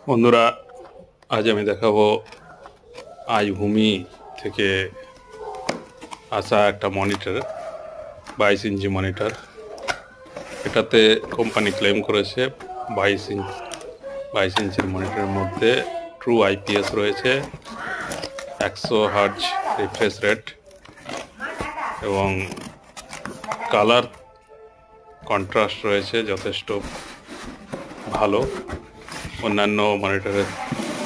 বন্ধুরা, আজ আমি দেখাবো আইভূমি থেকে আসা একটা মনিটর, 22 ইঞ্চি মনিটর। এটাতে কোম্পানি ক্লেম করেছে 22 ইঞ্চির মনিটরের মধ্যে ট্রু আইপিএস রয়েছে, 100 হার্জ রিফ্রেশ রেট এবং কালার কন্ট্রাস্ট রয়েছে যথেষ্ট ভালো। অন্যান্য মনিটরের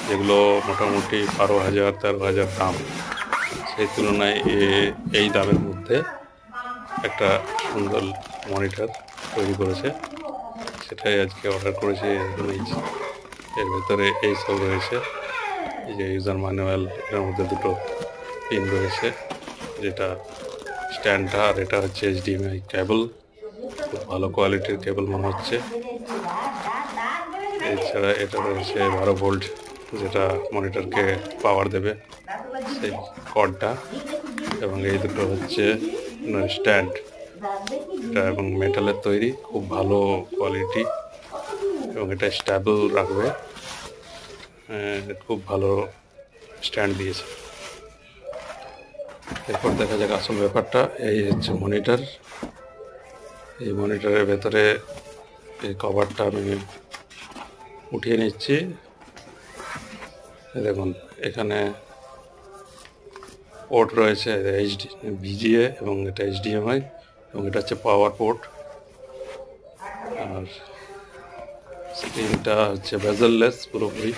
যেগুলো মোটামুটি 12,000 13,000 দাম, সেই তুলনায় এই দামের মধ্যে একটা সুন্দর মনিটর তৈরি করেছে। সেটাই আজকে অর্ডার করেছি। এর ভেতরে এই সব রয়েছে, এই যে ইউজার ম্যানুয়াল, এর মধ্যে দুটো পিন রয়েছে, যেটা স্ট্যান্ডটা, আর এটা হচ্ছে HDMI কেবল। খুব ভালো কোয়ালিটির কেবল মনে হচ্ছে। এছাড়া এটা রয়েছে 12 ভোল্ট, যেটা মনিটরকে পাওয়ার দেবে, সেই কর্ডটা। এবং এই দুটো হচ্ছে স্ট্যান্ড, এটা এবং মেটালের তৈরি, খুব ভালো কোয়ালিটি এবং এটা স্ট্যাবল রাখবে। খুব ভালো স্ট্যান্ড দিয়েছে। এরপর দেখা যাক আসল ব্যাপারটা। এই হচ্ছে মনিটর। এই মনিটরের ভেতরে এই কভারটা আমি উঠিয়ে নিচ্ছি। দেখুন, এখানে পোর্ট রয়েছে, VGA এবং এটা HDMI, এবং এটা হচ্ছে পাওয়ার পোর্ট। আর স্ক্রিনটা হচ্ছে বেজেললেস পুরোপুরি।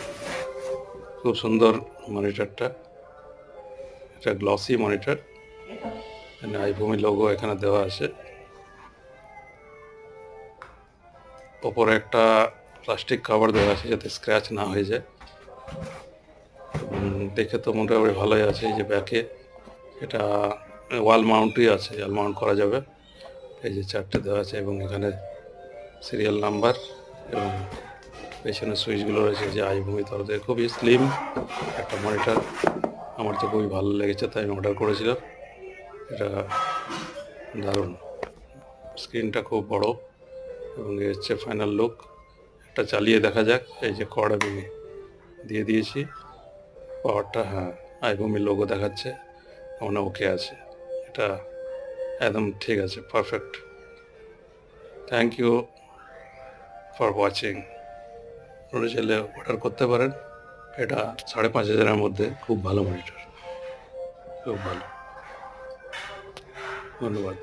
খুব সুন্দর মনিটরটা। এটা গ্লসি মনিটর, এখানে আইভূমি লোগো এখানে দেওয়া আছে। ওপরে একটা প্লাস্টিক কভার দেওয়া আছে যাতে স্ক্র্যাচ না হয়ে যায়। দেখে তো মোটামুটি ভালোই আছে। এই যে ব্যাকে এটা ওয়াল মাউন্টই আছে, ওয়াল মাউন্ট করা যাবে। এই যে 4টে দেওয়া আছে এবং এখানে সিরিয়াল নাম্বার এবং পেছনে সুইচগুলো রয়েছে। যে আইভূমি তরফে খুবই স্লিম একটা মনিটর, আমার তো খুবই ভালো লেগেছে, তাই আমি অর্ডার করেছিলাম। এটা দারুণ, স্ক্রিনটা খুব বড় এবং এই হচ্ছে ফাইনাল লুক। এটা চালিয়ে দেখা যাক। এই যে কর্ড আমি দিয়ে দিয়েছি, পাওয়ারটা, হ্যাঁ, আইভূমি লোগো দেখাচ্ছে, মনে ওকে আছে। এটা একদম ঠিক আছে, perfect. Thank you for watching. আপনারা চাইলে অর্ডার করতে পারেন। এটা 5,500-এর মধ্যে খুব ভালো মনিটর, খুব ভালো। ধন্যবাদ।